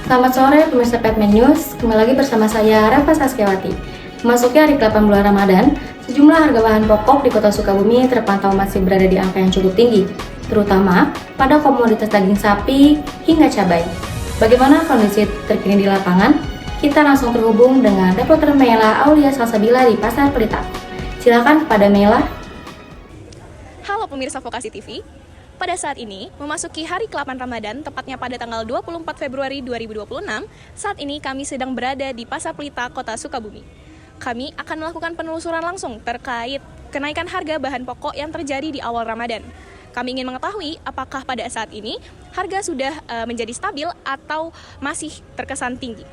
Selamat sore pemirsa Petmen News, kembali lagi bersama saya Reva Saskiawati. Memasuki hari ke-8 bulan Ramadan, sejumlah harga bahan pokok di Kota Sukabumi terpantau masih berada di angka yang cukup tinggi, terutama pada komoditas daging sapi hingga cabai. Bagaimana kondisi terkini di lapangan? Kita langsung terhubung dengan reporter Mela Aulia Salsabila di Pasar Pelita. Silakan kepada Mela. Halo pemirsa Vokasi TV. Pada saat ini, memasuki hari ke-8 Ramadan, tepatnya pada tanggal 24 Februari 2026, saat ini kami sedang berada di Pasar Pelita, Kota Sukabumi. Kami akan melakukan penelusuran langsung terkait kenaikan harga bahan pokok yang terjadi di awal Ramadan. Kami ingin mengetahui apakah pada saat ini harga sudah menjadi stabil atau masih terkesan tinggi.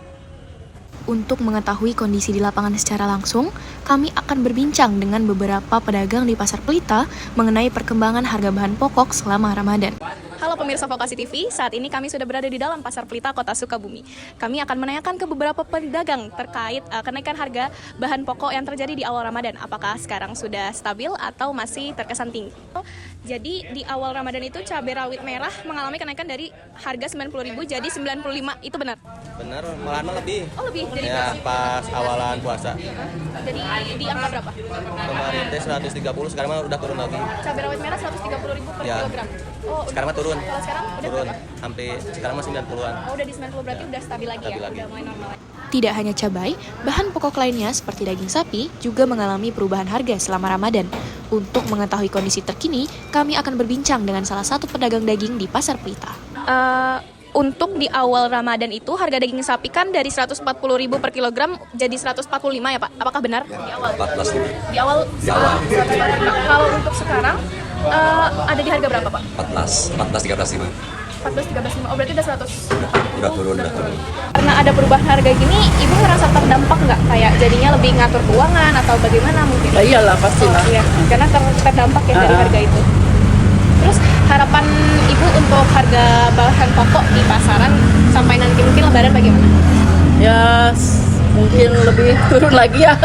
Untuk mengetahui kondisi di lapangan secara langsung, kami akan berbincang dengan beberapa pedagang di Pasar Pelita mengenai perkembangan harga bahan pokok selama Ramadan. Halo pemirsa Vokasi TV, saat ini kami sudah berada di dalam Pasar Pelita, Kota Sukabumi. Kami akan menanyakan ke beberapa pedagang terkait kenaikan harga bahan pokok yang terjadi di awal Ramadan. Apakah sekarang sudah stabil atau masih terkesan tinggi? Jadi di awal Ramadan itu cabai rawit merah mengalami kenaikan dari harga 90.000 jadi 95, itu benar? Benar, malahan lebih. Oh lebih, jadi ya, pas awalan puasa. Jadi di angka berapa? Kemarin teh 130, sekarang mah udah turun lagi. Cabai rawit merah 130.000 per Ya. kilogram. Oh, Sekarang mah turun. kalau sekarang udah Turun. berapa? Sampai sekarang mah 90-an. Oh, udah di 90 berarti udah stabil lagi Stabil ya? lagi. Udah mulai normal. Tidak hanya cabai, bahan pokok lainnya seperti daging sapi juga mengalami perubahan harga selama Ramadan. Untuk mengetahui kondisi terkini, kami akan berbincang dengan salah satu pedagang daging di Pasar Pelita. Untuk di awal Ramadan itu harga daging sapi kan dari 140.000 per kilogram jadi 145 ya Pak? Apakah benar? Di awal? 14.000. Di awal? Kalau untuk sekarang ada di harga berapa Pak? 13.5. 14-13.5. Oh berarti udah 100. Udah turun. Karena ada perubahan harga gini, Ibu ngerasa terdampak nggak? Kayak jadinya lebih ngatur keuangan atau bagaimana mungkin? Ya iyalah pastilah. Oh, iya. Karena terdampak ya dari harga itu. Terus harapan Ibu untuk harga bahan pokok di pasaran sampai nanti mungkin Lebaran bagaimana? Ya mungkin lebih turun lagi ya.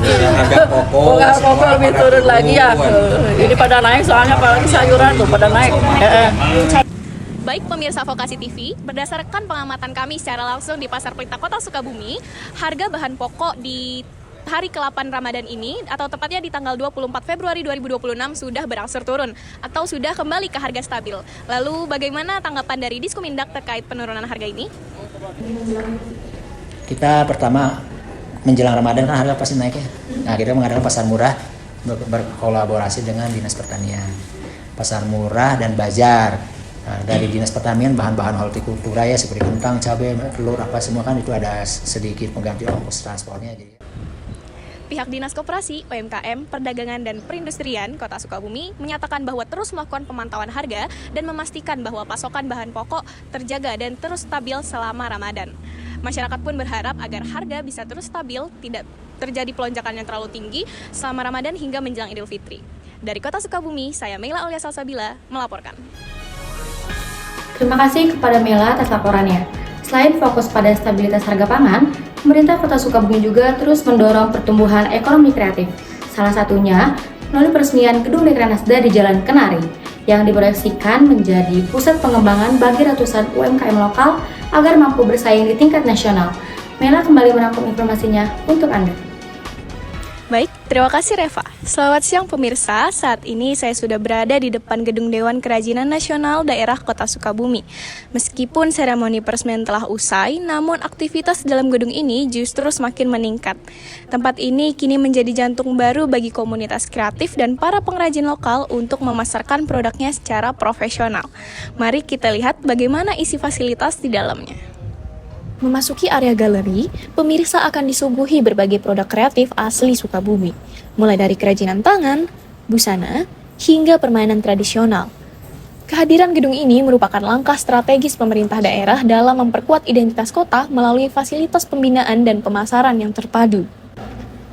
Harga pokok. Harga pokok lebih turun lagi ya. Ini pada naik soalnya apalagi sayuran tuh pada naik. Baik pemirsa Vokasi TV, berdasarkan pengamatan kami secara langsung di Pasar Pelita Kota Sukabumi, harga bahan pokok di hari ke-8 Ramadan ini, atau tepatnya di tanggal 24 Februari 2026 sudah berangsur turun atau sudah kembali ke harga stabil. Lalu bagaimana tanggapan dari Diskumindag terkait penurunan harga ini? Kita pertama menjelang Ramadan kan harga pasti naik ya. Nah, kita mengadakan pasar murah berkolaborasi dengan Dinas Pertanian. Pasar murah dan bazar. Nah, dari Dinas Pertanian bahan-bahan hortikultura ya seperti kentang, cabai, telur apa semua kan itu ada sedikit pengganti ongkos transportnya. Jadi Pihak Dinas Koperasi, UMKM, Perdagangan dan Perindustrian Kota Sukabumi menyatakan bahwa terus melakukan pemantauan harga dan memastikan bahwa pasokan bahan pokok terjaga dan terus stabil selama Ramadan. Masyarakat pun berharap agar harga bisa terus stabil, tidak terjadi pelonjakan yang terlalu tinggi selama Ramadan hingga menjelang Idul Fitri. Dari Kota Sukabumi, saya Mela Aulia Salsabila melaporkan. Terima kasih kepada Mela atas laporannya. Selain fokus pada stabilitas harga pangan, pemerintah Kota Sukabumi juga terus mendorong pertumbuhan ekonomi kreatif. Salah satunya melalui peresmian Gedung Dekranasda di Jalan Kenari yang diproyeksikan menjadi pusat pengembangan bagi ratusan UMKM lokal agar mampu bersaing di tingkat nasional. Mela kembali merangkum informasinya untuk Anda. Baik, terima kasih Reva. Selamat siang pemirsa, saat ini saya sudah berada di depan Gedung Dewan Kerajinan Nasional Daerah Kota Sukabumi. Meskipun seremoni peresmian telah usai, namun aktivitas dalam gedung ini justru semakin meningkat. Tempat ini kini menjadi jantung baru bagi komunitas kreatif dan para pengrajin lokal untuk memasarkan produknya secara profesional. Mari kita lihat bagaimana isi fasilitas di dalamnya. Memasuki area galeri, pemirsa akan disuguhi berbagai produk kreatif asli Sukabumi, mulai dari kerajinan tangan, busana, hingga permainan tradisional. Kehadiran gedung ini merupakan langkah strategis pemerintah daerah dalam memperkuat identitas kota melalui fasilitas pembinaan dan pemasaran yang terpadu.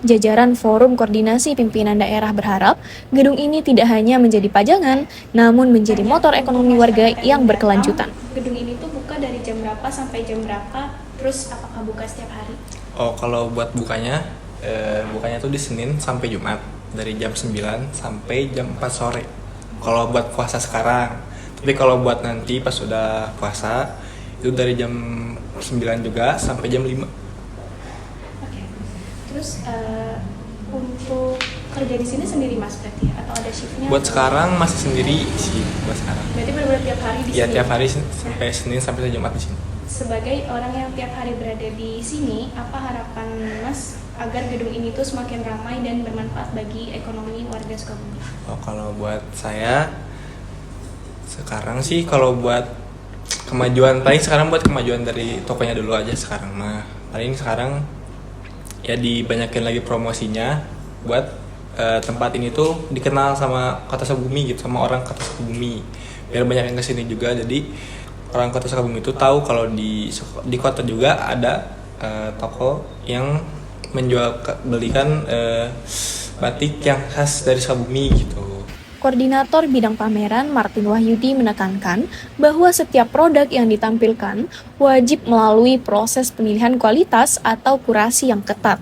Jajaran Forum Koordinasi Pimpinan Daerah berharap gedung ini tidak hanya menjadi pajangan, namun menjadi motor ekonomi warga yang berkelanjutan. Gedung ini tuh buka dari jam berapa sampai jam berapa? Terus apakah buka setiap hari? Oh, kalau buat bukanya tuh di Senin sampai Jumat dari jam 9 sampai jam 4 sore. Kalau buat puasa sekarang. Tapi kalau buat nanti pas sudah puasa Itu dari jam 9 juga sampai jam 5. Oke. Terus untuk kerja di sini sendiri Mas berarti ya? Atau ada shiftnya? Buat sekarang masih sendiri sih buat sekarang. Berarti benar-benar tiap hari di Iya, sini? tiap hari sampai Senin sampai Jumat di sini. Sebagai orang yang tiap hari berada di sini, apa harapan Mas agar gedung ini tuh semakin ramai dan bermanfaat bagi ekonomi warga Sukabumi? Oh, kalau buat saya sekarang sih kalau buat kemajuan paling sekarang buat kemajuan dari tokonya dulu aja sekarang mah. Paling sekarang ya dibanyakin lagi promosinya buat tempat ini tuh dikenal sama Kota Sukabumi gitu, sama orang Kota Sukabumi. Biar banyak yang kesini juga, jadi orang Kota Sukabumi itu tahu kalau di kota juga ada toko yang belikan batik yang khas dari Sukabumi gitu. Koordinator bidang pameran Martin Wahyudi menekankan bahwa setiap produk yang ditampilkan wajib melalui proses pemilihan kualitas atau kurasi yang ketat.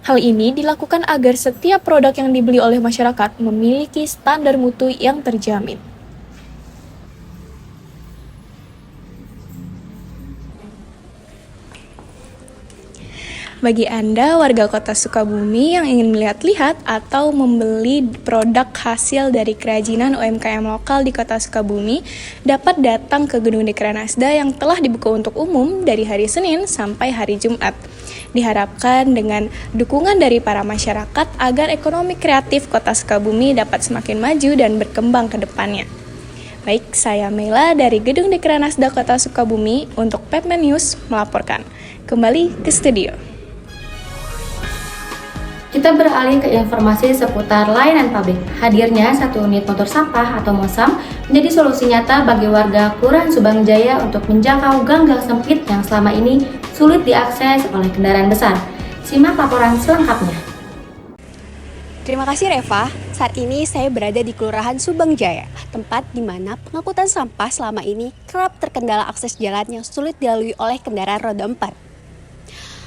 Hal ini dilakukan agar setiap produk yang dibeli oleh masyarakat memiliki standar mutu yang terjamin. Bagi Anda warga Kota Sukabumi yang ingin melihat-lihat atau membeli produk hasil dari kerajinan UMKM lokal di Kota Sukabumi, dapat datang ke Gedung Dekranasda yang telah dibuka untuk umum dari hari Senin sampai hari Jumat. Diharapkan dengan dukungan dari para masyarakat agar ekonomi kreatif Kota Sukabumi dapat semakin maju dan berkembang ke depannya. Baik, saya Mela dari Gedung Dekranasda Kota Sukabumi untuk Pepman News melaporkan. Kembali ke studio. Kita beralih ke informasi seputar layanan publik. Hadirnya 1 unit motor sampah atau MOSAM menjadi solusi nyata bagi warga Kelurahan Subang Jaya untuk menjangkau gang-gang sempit yang selama ini sulit diakses oleh kendaraan besar. Simak laporan selengkapnya. Terima kasih Reva. Saat ini saya berada di Kelurahan Subang Jaya, tempat di mana pengangkutan sampah selama ini kerap terkendala akses jalan yang sulit dilalui oleh kendaraan roda 4.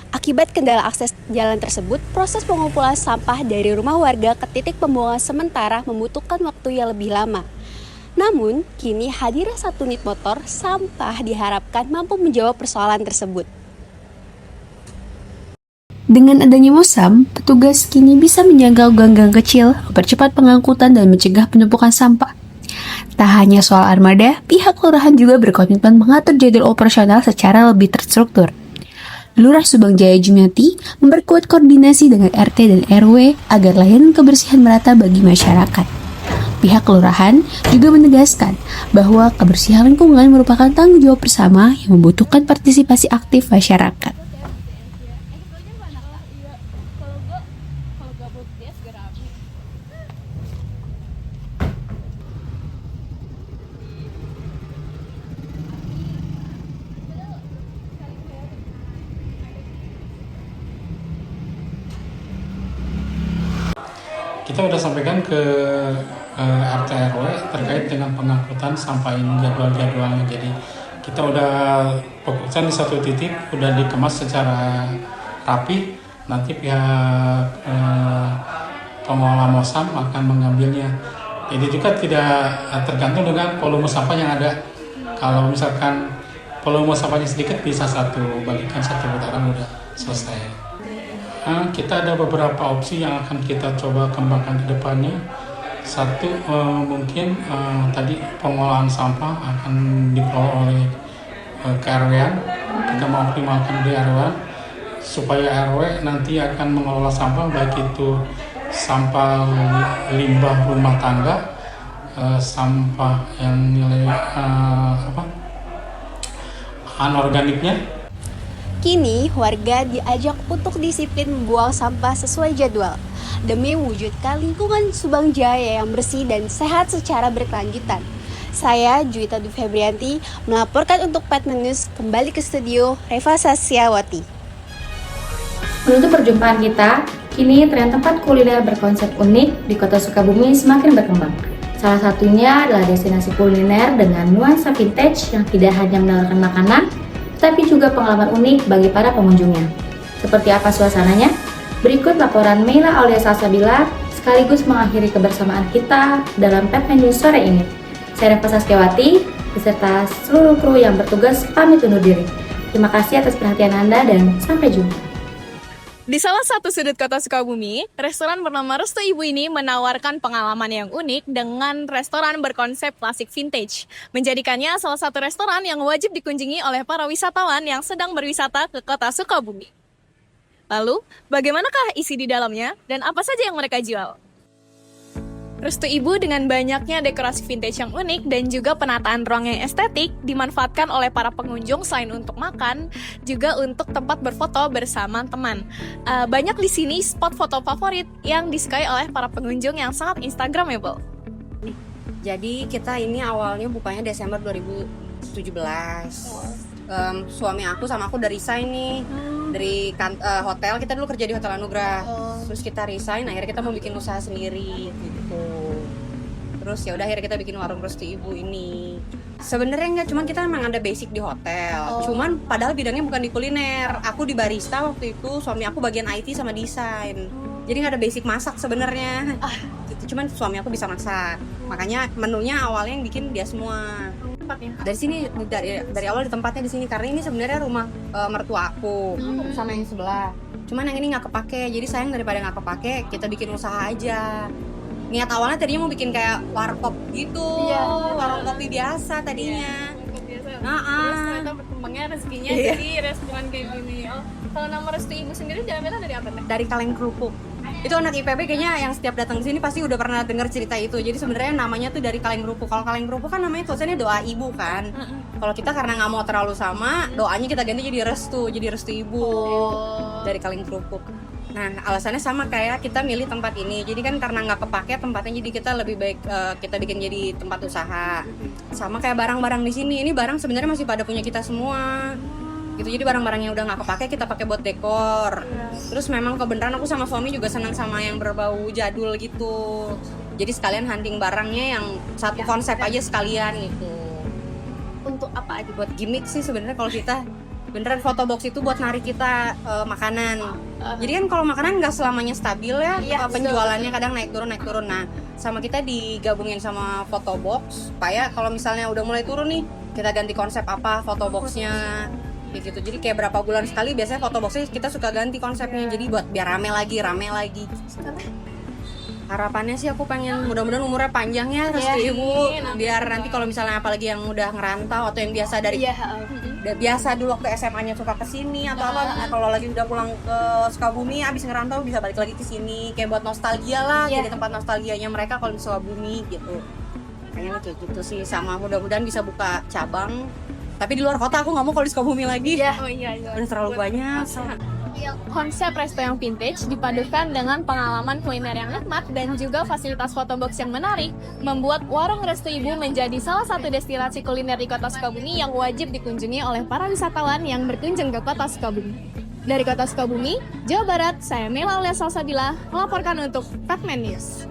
Akibat kendala akses jalan tersebut, proses pengumpulan sampah dari rumah warga ke titik pembuangan sementara membutuhkan waktu yang lebih lama. Namun, kini hadirnya 1 unit motor sampah diharapkan mampu menjawab persoalan tersebut. Dengan adanya MOSAM, petugas kini bisa menjangkau gang-gang kecil, mempercepat pengangkutan dan mencegah penumpukan sampah. Tak hanya soal armada, pihak kelurahan juga berkomitmen mengatur jadwal operasional secara lebih terstruktur. Lurah Subang Jaya Jumiati memperkuat koordinasi dengan RT dan RW agar layanan kebersihan merata bagi masyarakat. Pihak kelurahan juga menegaskan bahwa kebersihan lingkungan merupakan tanggung jawab bersama yang membutuhkan partisipasi aktif masyarakat. Kita sudah sampaikan ke RT RW terkait dengan pengangkutan sampah ini jadwalnya. Jadi kita udah fokuskan di satu titik, udah dikemas secara rapi. Nanti pihak pengelola MOSAM akan mengambilnya. Jadi juga tidak tergantung dengan volume sampah yang ada. Kalau misalkan volume sampahnya sedikit, bisa bagikan satu putaran udah selesai. Kita ada beberapa opsi yang akan kita coba kembangkan ke depannya. Satu, mungkin tadi pengolahan sampah akan dikelola oleh KRW-an. Kita mengoptimalkan di RW supaya RW nanti akan mengelola sampah, baik itu sampah limbah rumah tangga, sampah yang nilai anorganiknya. Kini, warga diajak untuk disiplin membuang sampah sesuai jadwal demi mewujudkan lingkungan Subang Jaya yang bersih dan sehat secara berkelanjutan. Saya, Juwita Dwi Febrianti, melaporkan untuk Pepman News. Kembali ke studio, Reva Sasyawati. Menutup perjumpaan kita, kini tren tempat kuliner berkonsep unik di Kota Sukabumi semakin berkembang. Salah satunya adalah destinasi kuliner dengan nuansa vintage yang tidak hanya menawarkan makanan, tapi juga pengalaman unik bagi para pengunjungnya. Seperti apa suasananya? Berikut laporan Mela Aulia Salsabila sekaligus mengakhiri kebersamaan kita dalam Pepman News sore ini. Saya Reva Sasyawati, beserta seluruh kru yang bertugas pamit undur diri. Terima kasih atas perhatian Anda dan sampai jumpa. Di salah satu sudut kota Sukabumi, restoran bernama Restu Ibu ini menawarkan pengalaman yang unik dengan restoran berkonsep klasik vintage, menjadikannya salah satu restoran yang wajib dikunjungi oleh para wisatawan yang sedang berwisata ke kota Sukabumi. Lalu, bagaimanakah isi di dalamnya dan apa saja yang mereka jual? Restu Ibu dengan banyaknya dekorasi vintage yang unik dan juga penataan ruang yang estetik dimanfaatkan oleh para pengunjung selain untuk makan, juga untuk tempat berfoto bersama teman. Banyak di sini spot foto favorit yang disukai oleh para pengunjung yang sangat instagramable. Jadi kita ini awalnya bukanya Desember 2017. Suami aku sama aku udah resign nih dari hotel. Kita dulu kerja di Hotel Anugrah. Terus kita resign, akhirnya kita mau bikin usaha sendiri gitu. Terus ya udah akhirnya kita bikin warung Restu Ibu ini. Sebenarnya enggak, cuman kita memang ada basic di hotel. Cuman padahal bidangnya bukan di kuliner. Aku di barista waktu itu, suami aku bagian IT sama desain. Jadi nggak ada basic masak sebenarnya. Cuman suami aku bisa masak. Makanya menunya awalnya yang bikin dia semua. Dari sini dari awal di tempatnya di sini karena ini sebenarnya rumah mertua aku sama yang sebelah. Cuman yang ini nggak kepake, jadi sayang daripada nggak kepake kita bikin usaha aja. Niat awalnya tadinya mau bikin kayak warkop gitu, warung kopi biasa tadinya. Terus ternyata berkembangnya rezekinya jadi restoran kayak gini. Kalau nama Restu Ibu sendiri diambilnya dari apa teh? Dari kaleng kerupuk. Itu anak IPB kayaknya yang setiap datang ke sini pasti udah pernah dengar cerita itu. Jadi sebenarnya namanya tuh dari kaleng kerupuk. Kalau kaleng kerupuk kan namanya tulisannya doa ibu kan. Kalau kita karena nggak mau terlalu sama, doanya kita ganti jadi restu ibu. Dari kaleng kerupuk. Nah, alasannya sama kayak kita milih tempat ini. Jadi kan karena nggak kepake tempatnya, jadi kita lebih baik kita bikin jadi tempat usaha. Sama kayak barang-barang di sini. Ini barang sebenarnya masih pada punya kita semua. Gitu, jadi barang-barang yang udah nggak kepake kita pakai buat dekor. Terus memang kebenaran aku sama suami juga senang sama yang berbau jadul gitu. Jadi sekalian hunting barangnya yang satu konsep aja sekalian gitu. Untuk apa aja? Buat gimmick sih sebenarnya kalau kita beneran foto box itu buat narik kita makanan. Jadi kan kalau makanan nggak selamanya stabil ya, penjualannya kadang naik turun. Nah, sama kita digabungin sama foto box supaya kalau misalnya udah mulai turun nih, kita ganti konsep apa foto boxnya. Gitu. Jadi kayak berapa bulan sekali biasanya foto boxnya kita suka ganti konsepnya. Jadi buat biar rame lagi. Harapannya sih aku pengen mudah-mudahan umurnya panjang ya Restu Ibu. Biar nanti kalau misalnya apalagi yang udah ngerantau atau yang biasa dari biasa dulu waktu SMA-nya suka kesini atau apa, kalau lagi udah pulang ke Sukabumi abis ngerantau bisa balik lagi ke sini kayak buat nostalgia lah, jadi tempat nostalgianya mereka kalau di Sukabumi gitu. Kayaknya kayak gitu sih, sama mudah-mudahan bisa buka cabang. Tapi di luar kota aku nggak mau kalau di Sukabumi lagi. Udah terlalu banyak. Konsep resto yang vintage dipadukan dengan pengalaman kuliner yang nikmat dan juga fasilitas fotobox yang menarik, membuat warung Restu Ibu menjadi salah satu destinasi kuliner di kota Sukabumi yang wajib dikunjungi oleh para wisatawan yang berkunjung ke kota Sukabumi. Dari kota Sukabumi, Jawa Barat, saya Mela Aulia Salsabila melaporkan untuk Fragment News.